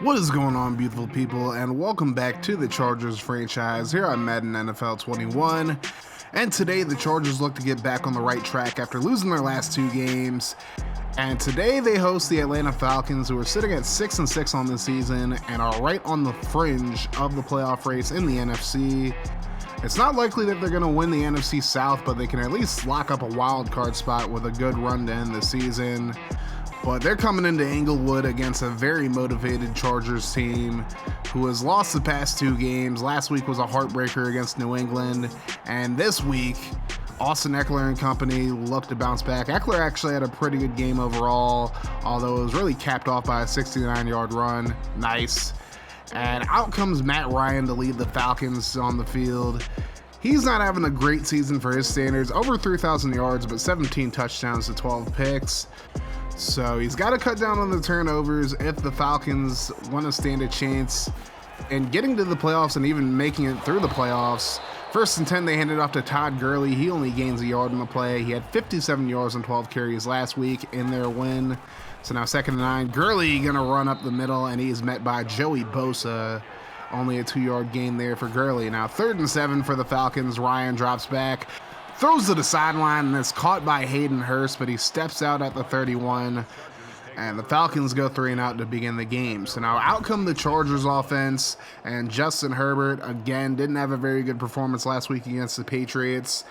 What is going on, beautiful people, and welcome back to the Chargers franchise here on Madden NFL 21. And today the Chargers look to get back on the right track after losing their last two games. And today they host the Atlanta Falcons, who are sitting at 6-6 on the season and are right on the fringe of the playoff race in the NFC. It's not likely that they're going to win the NFC South, but they can at least lock up a wild card spot with a good run to end the season. But they're coming into Inglewood against a very motivated Chargers team who has lost the past two games. Last week was a heartbreaker against New England, and this week, Austin Ekeler and company look to bounce back. Ekeler actually had a pretty good game overall, although it was really capped off by a 69-yard run. Nice. And out comes Matt Ryan to lead the Falcons on the field. He's not having a great season for his standards. Over 3,000 yards, but 17 touchdowns to 12 picks. So he's got to cut down on the turnovers if the Falcons want to stand a chance in getting to the playoffs and even making it through the playoffs. 1st and 10, they handed off to Todd Gurley. He only gains a yard in the play. He had 57 yards on 12 carries last week in their win. So now 2nd and 9. Gurley going to run up the middle, and he is met by Joey Bosa. Only a 2-yard gain there for Gurley. Now 3rd and 7 for the Falcons. Ryan drops back, throws to the sideline, and is caught by Hayden Hurst, but he steps out at the 31. And the Falcons go 3-and-out to begin the game. So now out come the Chargers offense, and Justin Herbert, again, didn't have a very good performance last week against the Patriots.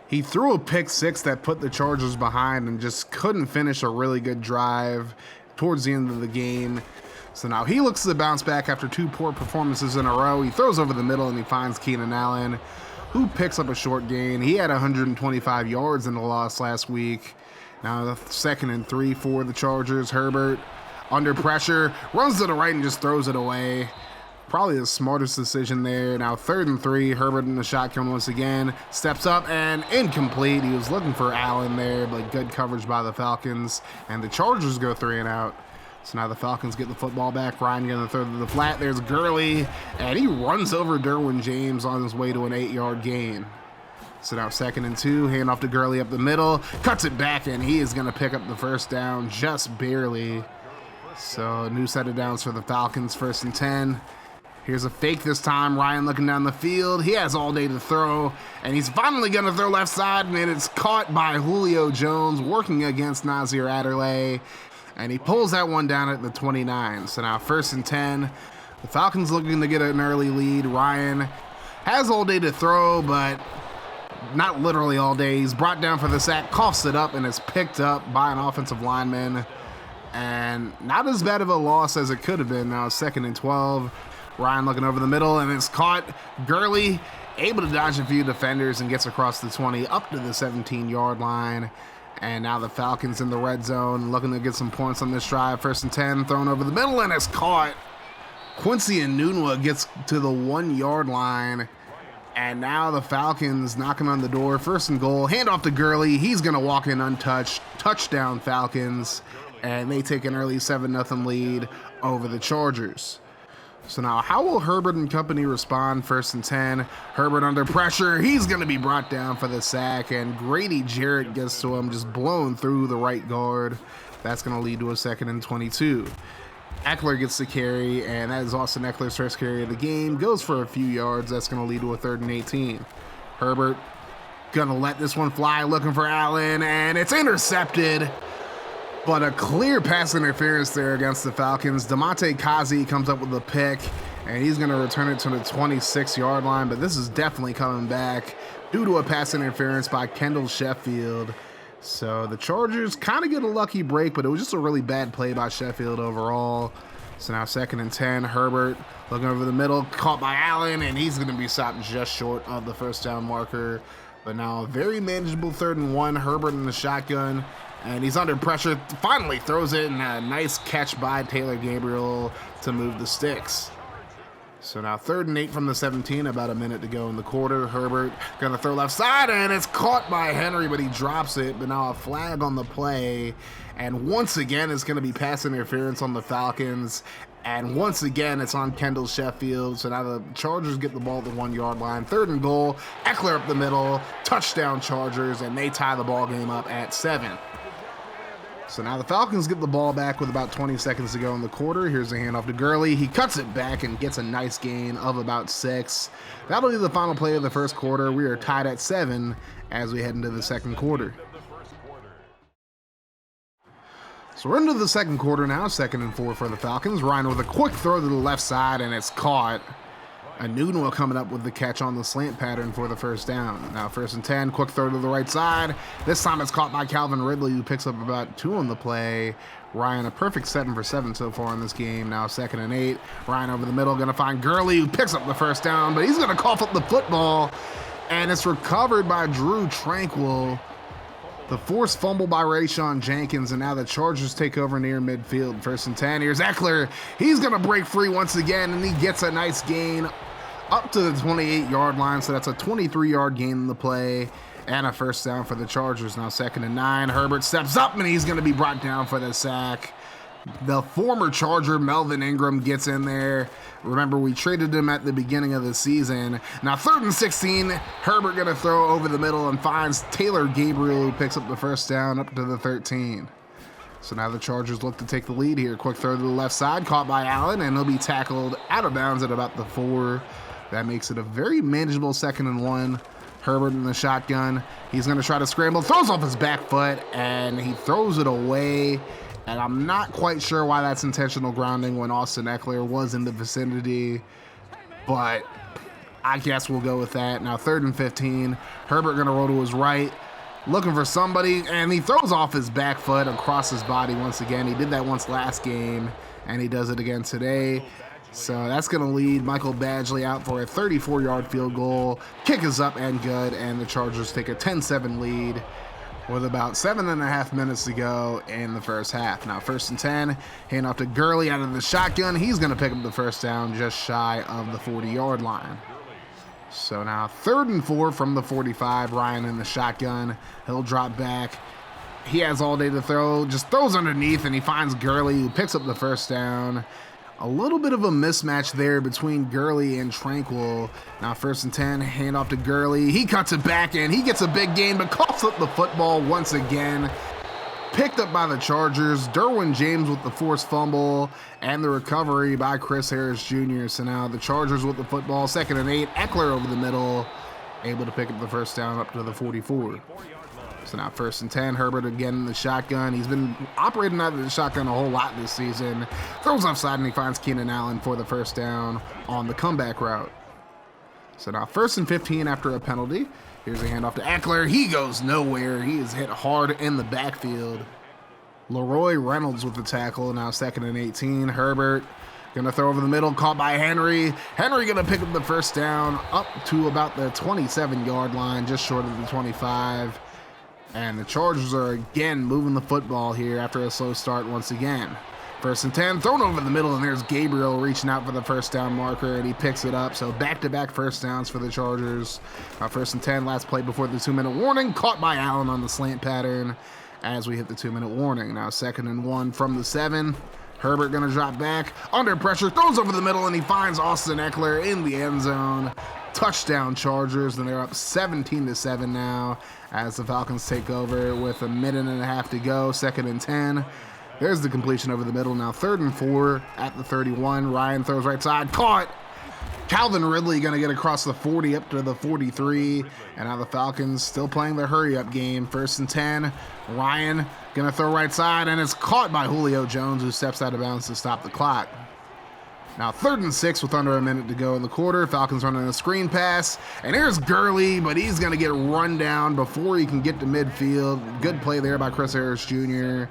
He threw a pick six that put the Chargers behind and just couldn't finish a really good drive towards the end of the game. So now he looks to bounce back after two poor performances in a row. He throws over the middle and he finds Keenan Allen, who picks up a short gain. He had 125 yards in the loss last week. Now the 2nd and 3 for the Chargers. Herbert, under pressure, runs to the right and just throws it away. Probably the smartest decision there. Now 3rd and 3, Herbert in the shotgun once again. Steps up and incomplete. He was looking for Allen there, but good coverage by the Falcons. And the Chargers go 3-and-out. So now the Falcons get the football back. Ryan going to throw to the flat. There's Gurley, and he runs over Derwin James on his way to an 8-yard gain. So now 2nd and 2, hand off to Gurley up the middle, cuts it back, and he is going to pick up the first down just barely. So a new set of downs for the Falcons, 1st and 10. Here's a fake this time. Ryan looking down the field. He has all day to throw, and he's finally going to throw left side, and it's caught by Julio Jones working against Nasir Adderley, and he pulls that one down at the 29. So now 1st and 10. The Falcons looking to get an early lead. Ryan has all day to throw, but not literally all day. He's brought down for the sack, coughs it up, and is picked up by an offensive lineman. And not as bad of a loss as it could have been. Now 2nd and 12. Ryan looking over the middle, and it's caught. Gurley able to dodge a few defenders and gets across the 20 up to the 17-yard line. And now the Falcons in the red zone looking to get some points on this drive. 1st and 10, thrown over the middle, and it's caught. Quincy Enunwa gets to the 1-yard line. And now the Falcons knocking on the door. 1st and goal. Hand off to Gurley. He's going to walk in untouched. Touchdown Falcons. And they take an early 7-0 lead over the Chargers. So now how will Herbert and company respond? 1st and 10. Herbert under pressure. He's going to be brought down for the sack. And Grady Jarrett gets to him, just blown through the right guard. That's going to lead to a 2nd and 22. Ekeler gets the carry, and that is Austin Ekeler's first carry of the game. Goes for a few yards. That's going to lead to a 3rd and 18. Herbert going to let this one fly, looking for Allen, and it's intercepted. But a clear pass interference there against the Falcons. Damontae Kazee comes up with a pick, and he's going to return it to the 26-yard line. But this is definitely coming back due to a pass interference by Kendall Sheffield. So the Chargers kind of get a lucky break, but it was just a really bad play by Sheffield overall. So now 2nd and 10, Herbert looking over the middle, caught by Allen, and he's going to be stopped just short of the first down marker. But now a very manageable 3rd and 1, Herbert in the shotgun, and he's under pressure, finally throws it, and a nice catch by Taylor Gabriel to move the sticks. So now 3rd and 8 from the 17, about a minute to go in the quarter. Herbert gonna throw left side, and it's caught by Henry, but he drops it. But now a flag on the play, and once again it's gonna be pass interference on the Falcons, and once again it's on Kendall Sheffield. So now the Chargers get the ball at the 1-yard line. 3rd and goal, Ekeler up the middle, touchdown Chargers, and they tie the ball game up at 7. So now the Falcons get the ball back with about 20 seconds to go in the quarter. Here's a handoff to Gurley. He cuts it back and gets a nice gain of about 6. That'll be the final play of the first quarter. We are tied at 7 as we head into the second quarter. So we're into the second quarter now, 2nd and 4 for the Falcons. Ryan with a quick throw to the left side, and it's caught. Newton coming up with the catch on the slant pattern for the first down. Now 1st and 10, quick throw to the right side. This time it's caught by Calvin Ridley, who picks up about 2 on the play. Ryan, a perfect 7 for 7 so far in this game. Now 2nd and 8, Ryan over the middle, going to find Gurley, who picks up the first down, but he's going to cough up the football, and it's recovered by Drew Tranquill. The forced fumble by Rayshon Jenkins, and now the Chargers take over near midfield. 1st and 10, here's Ekeler. He's going to break free once again, and he gets a nice gain up to the 28-yard line, so that's a 23-yard gain in the play, and a first down for the Chargers. Now 2nd and 9, Herbert steps up, and he's going to be brought down for the sack. The former Charger, Melvin Ingram, gets in there. Remember, we traded him at the beginning of the season. Now 3rd and 16, Herbert going to throw over the middle and finds Taylor Gabriel, who picks up the first down up to the 13. So now the Chargers look to take the lead here. Quick throw to the left side, caught by Allen, and he'll be tackled out of bounds at about the 4. That makes it a very manageable 2nd and 1. Herbert in the shotgun. He's going to try to scramble, throws off his back foot, and he throws it away. And I'm not quite sure why that's intentional grounding when Austin Ekeler was in the vicinity, but I guess we'll go with that. Now 3rd and 15, Herbert going to roll to his right, looking for somebody, and he throws off his back foot across his body once again. He did that once last game, and he does it again today. So that's going to lead Michael Badgley out for a 34-yard field goal. Kick is up and good, and the Chargers take a 10-7 lead with about 7.5 minutes to go in the first half. Now 1st and 10, hand off to Gurley out of the shotgun. He's going to pick up the first down just shy of the 40-yard line. So now 3rd and 4 from the 45, Ryan in the shotgun. He'll drop back. He has all day to throw, just throws underneath, and he finds Gurley, who picks up the first down. A little bit of a mismatch there between Gurley and Tranquill. Now 1st and 10, hand off to Gurley. He cuts it back in. He gets a big gain, but coughs up the football once again. Picked up by the Chargers. Derwin James with the forced fumble and the recovery by Chris Harris Jr. So now the Chargers with the football. 2nd and 8, Ekeler over the middle, able to pick up the first down up to the 44. So now 1st and 10, Herbert again in the shotgun. He's been operating out of the shotgun a whole lot this season. Throws offside, and he finds Keenan Allen for the first down on the comeback route. So now 1st and 15 after a penalty. Here's a handoff to Ekeler. He goes nowhere. He is hit hard in the backfield. Leroy Reynolds with the tackle. Now 2nd and 18, Herbert going to throw over the middle, caught by Henry. Henry going to pick up the first down up to about the 27-yard line, just short of the 25. And the Chargers are again moving the football here after a slow start once again. 1st and 10, thrown over the middle, and there's Gabriel reaching out for the first down marker, and he picks it up. So back-to-back first downs for the Chargers. 1st and 10, last play before the 2-minute warning, caught by Allen on the slant pattern as we hit the 2-minute warning. Now 2nd and 1 from the 7. Herbert going to drop back, under pressure, throws over the middle, and he finds Austin Ekeler in the end zone. Touchdown Chargers, and they're up 17-7 now as the Falcons take over with a minute and a half to go. 2nd and 10. There's the completion over the middle. Now 3rd and 4 at the 31. Ryan throws right side, caught. Calvin Ridley going to get across the 40 up to the 43. And now the Falcons still playing the hurry-up game. 1st and 10. Ryan going to throw right side, and it's caught by Julio Jones, who steps out of bounds to stop the clock. Now 3rd and 6 with under a minute to go in the quarter. Falcons running a screen pass, and here's Gurley, but he's going to get run down before he can get to midfield. Good play there by Chris Harris Jr.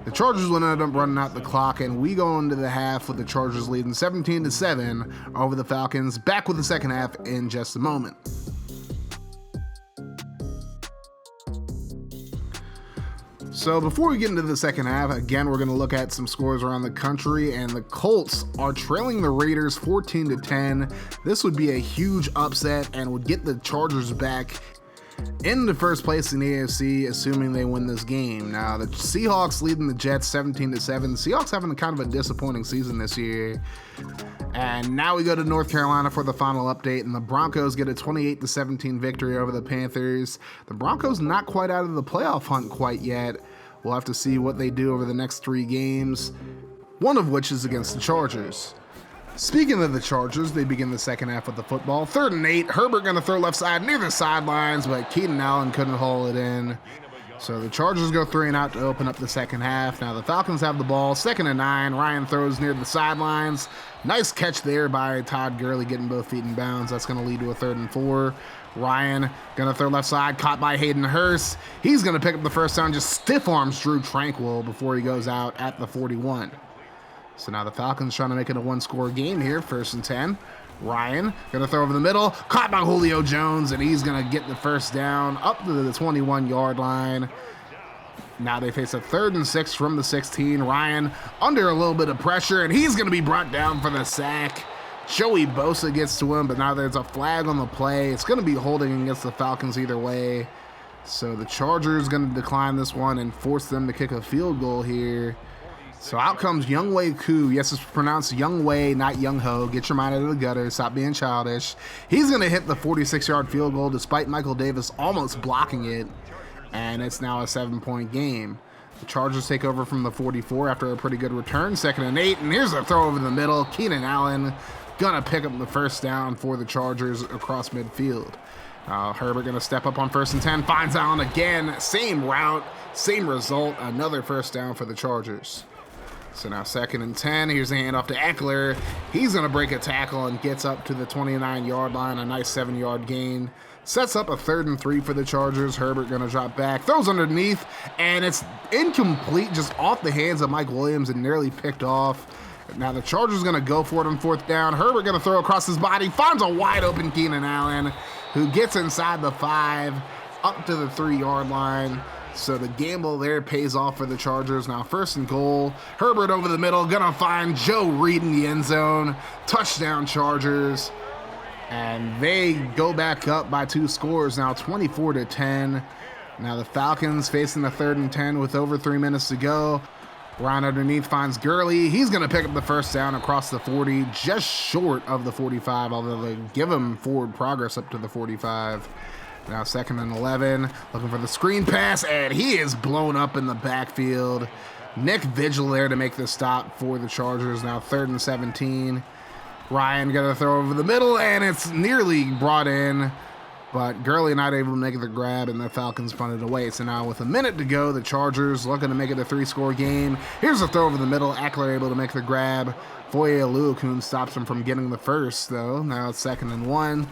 The Chargers will end up running out the clock, and we go into the half with the Chargers leading 17-7 over the Falcons. Back with the second half in just a moment. So before we get into the second half, again, we're going to look at some scores around the country, and the Colts are trailing the Raiders 14-10. This would be a huge upset and would get the Chargers back in the first place in the AFC, assuming they win this game. Now, the Seahawks leading the Jets 17-7. The Seahawks having kind of a disappointing season this year. And now we go to North Carolina for the final update, and the Broncos get a 28-17 victory over the Panthers. The Broncos not quite out of the playoff hunt quite yet. We'll have to see what they do over the next 3 games, one of which is against the Chargers. Speaking of the Chargers, they begin the second half with the football. 3rd and 8, Herbert gonna throw left side near the sidelines, but Keenan Allen couldn't haul it in. So the Chargers go 3 and out to open up the second half. Now the Falcons have the ball, 2nd and 9, Ryan throws near the sidelines. Nice catch there by Todd Gurley, getting both feet in bounds. That's gonna lead to a 3rd and 4. Ryan gonna throw left side, caught by Hayden Hurst. He's gonna pick up the first down, just stiff arms Drew Tranquill before he goes out at the 41. So now the Falcons trying to make it a 1-score game here, 1st and 10. Ryan gonna throw over the middle, caught by Julio Jones, and he's gonna get the first down up to the 21-yard line. Now they face a 3rd and 6 from the 16. Ryan under a little bit of pressure, and he's gonna be brought down for the sack. Joey Bosa gets to him, but now there's a flag on the play. It's gonna be holding against the Falcons either way. So the Chargers gonna decline this one and force them to kick a field goal here. So out comes Younghoe Koo. Yes, it's pronounced Younghoe, not Young-Ho. Get your mind out of the gutter. Stop being childish. He's going to hit the 46-yard field goal despite Michael Davis almost blocking it. And it's now a 7-point game. The Chargers take over from the 44 after a pretty good return. 2nd and 8. And here's a throw over the middle. Keenan Allen going to pick up the first down for the Chargers across midfield. Herbert going to step up on 1st and 10. Finds Allen again. Same route, same result. Another first down for the Chargers. So now 2nd and 10, here's the handoff to Ekeler. He's gonna break a tackle and gets up to the 29-yard line, a nice 7-yard gain. Sets up a 3rd and 3 for the Chargers. Herbert gonna drop back, throws underneath, and it's incomplete, just off the hands of Mike Williams and nearly picked off. Now the Chargers gonna go for it on 4th down. Herbert gonna throw across his body, finds a wide open Keenan Allen, who gets inside the 5, up to the 3-yard line. So the gamble there pays off for the Chargers. Now 1st and goal. Herbert over the middle, gonna find Joe Reed in the end zone. Touchdown Chargers. And they go back up by 2 scores now, 24-10. Now the Falcons facing the 3rd and 10 with over 3 minutes to go. Ryan underneath finds Gurley. He's gonna pick up the first down across the 40, just short of the 45, although they give him forward progress up to the 45. Now 2nd and 11, looking for the screen pass, and he is blown up in the backfield. Nick Vigil there to make the stop for the Chargers. Now 3rd and 17. Ryan gonna throw over the middle, and it's nearly brought in, but Gurley not able to make the grab, and the Falcons punted away. So now with a minute to go, the Chargers looking to make it a 3-score game. Here's a throw over the middle. Ekeler able to make the grab. Foye Oluokun stops him from getting the first, though. Now it's 2nd and 1.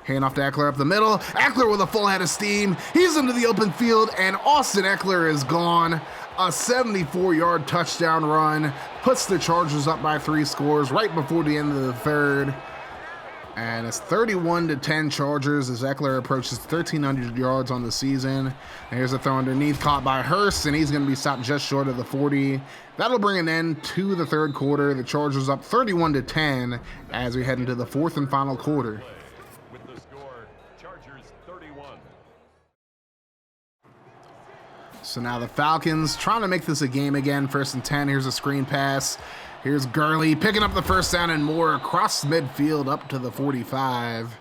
Hand off to Ekeler up the middle. Ekeler with a full head of steam. He's into the open field, and Austin Ekeler is gone. A 74-yard touchdown run puts the Chargers up by 3 scores right before the end of the 3rd. And it's 31-10 Chargers as Ekeler approaches 1,300 yards on the season. And here's a throw underneath, caught by Hurst, and he's going to be stopped just short of the 40. That'll bring an end to the 3rd quarter. The Chargers up 31-10 as we head into the 4th and final quarter. So now the Falcons trying to make this a game again. 1st and 10. Here's a screen pass. Here's Gurley picking up the first down and more across midfield up to the 45.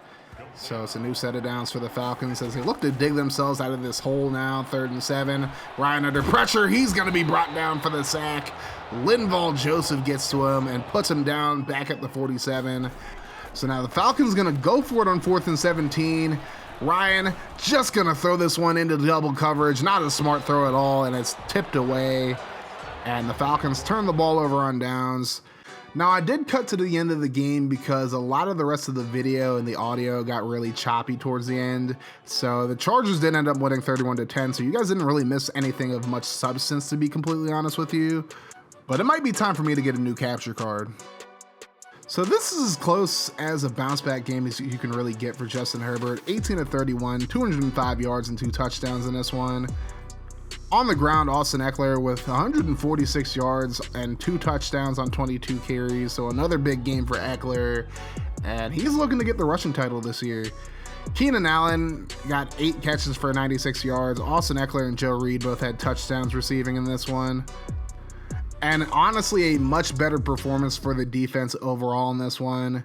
So it's a new set of downs for the Falcons as they look to dig themselves out of this hole now. 3rd and 7. Ryan under pressure. He's going to be brought down for the sack. Linval Joseph gets to him and puts him down back at the 47. So now the Falcons going to go for it on 4th and 17. Ryan just going to throw this one into double coverage. Not a smart throw at all, and it's tipped away. And the Falcons turn the ball over on downs. Now, I did cut to the end of the game because a lot of the rest of the video and the audio got really choppy towards the end. So the Chargers did end up winning 31-10, so you guys didn't really miss anything of much substance, to be completely honest with you. But it might be time for me to get a new capture card. So this is as close as a bounce back game as you can really get for Justin Herbert. 18-31, 205 yards and 2 touchdowns in this one. On the ground, Austin Ekeler with 146 yards and 2 touchdowns on 22 carries. So another big game for Ekeler, and he's looking to get the rushing title this year. Keenan Allen got 8 catches for 96 yards. Austin Ekeler and Joe Reed both had touchdowns receiving in this one. And honestly, a much better performance for the defense overall in this one.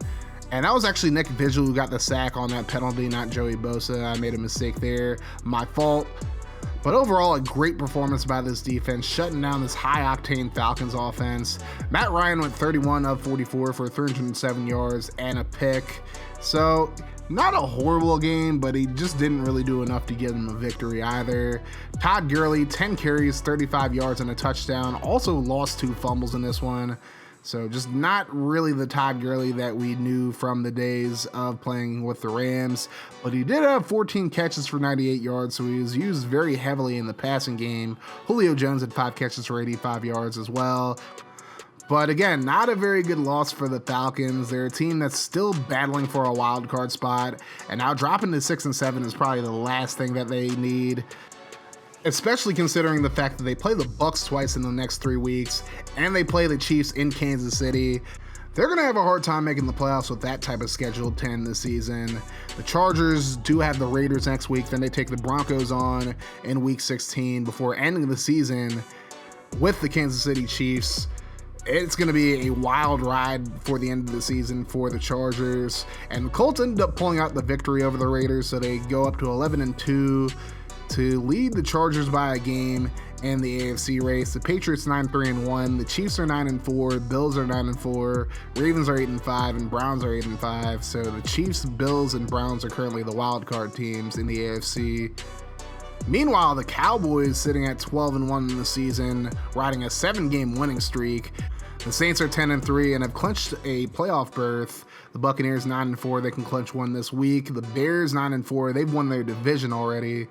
And that was actually Nick Vigil who got the sack on that penalty, not Joey Bosa. I made a mistake there. My fault. But overall, a great performance by this defense, shutting down this high-octane Falcons offense. Matt Ryan went 31 of 44 for 307 yards and a pick. So, not a horrible game, but he just didn't really do enough to give him a victory either. Todd Gurley, 10 carries, 35 yards and a touchdown. Also lost 2 fumbles in this one. So just not really the Todd Gurley that we knew from the days of playing with the Rams. But he did have 14 catches for 98 yards, so he was used very heavily in the passing game. Julio Jones had 5 catches for 85 yards as well. But again, not a very good loss for the Falcons. They're a team that's still battling for a wild card spot, and now dropping to 6-7 is probably the last thing that they need, especially considering the fact that they play the Bucs twice in the next 3 weeks, and they play the Chiefs in Kansas City. They're going to have a hard time making the playoffs with that type of schedule 10 this season. The Chargers do have the Raiders next week, then they take the Broncos on in week 16 before ending the season with the Kansas City Chiefs. It's going to be a wild ride for the end of the season for the Chargers, and the Colts end up pulling out the victory over the Raiders, so they go up to 11-2 to lead the Chargers by a game in the AFC race. The Patriots 9-3-1, the Chiefs are 9-4, Bills are 9-4, Ravens are 8-5, and Browns are 8-5. So the Chiefs, Bills, and Browns are currently the wild card teams in the AFC. Meanwhile, the Cowboys sitting at 12-1 in the season, riding a 7-game winning streak. The Saints are 10-3 and have clinched a playoff berth. The Buccaneers 9-4, they can clinch one this week. The Bears 9-4, they've won their division already.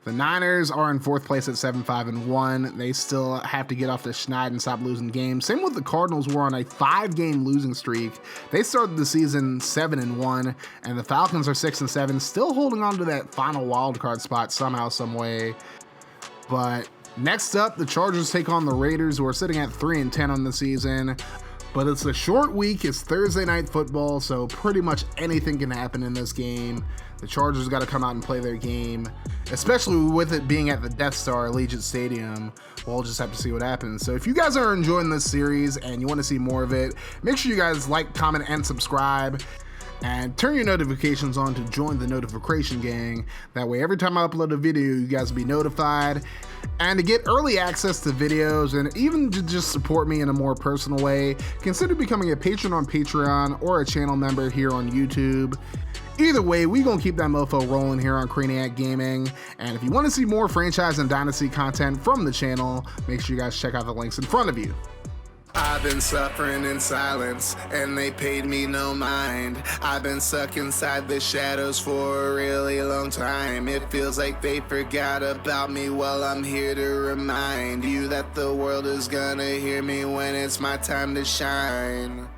The Niners are in 4th place at 7-5-1. They still have to get off the schneid and stop losing games. Same with the Cardinals, who are on a 5-game losing streak. They started the season 7-1, and the Falcons are 6-7, still holding on to that final wild card spot somehow, some way. But next up, the Chargers take on the Raiders, who are sitting at 3-10 on the season. But it's a short week, it's Thursday night football, so pretty much anything can happen in this game. The Chargers got to come out and play their game, especially with it being at the Death Star Allegiant Stadium. We'll just have to see what happens. So if you guys are enjoying this series and you want to see more of it, make sure you guys like, comment, and subscribe. And turn your notifications on to join the notification gang. That way, every time I upload a video, you guys will be notified. And to get early access to videos and even to just support me in a more personal way, consider becoming a patron on Patreon or a channel member here on YouTube. Either way, we gonna keep that mofo rolling here on Craniac Gaming. And if you want to see more franchise and dynasty content from the channel, make sure you guys check out the links in front of you. I've been suffering in silence, and they paid me no mind. I've been stuck inside the shadows for a really long time. It feels like they forgot about me. Well, I'm here to remind you that the world is gonna hear me when it's my time to shine.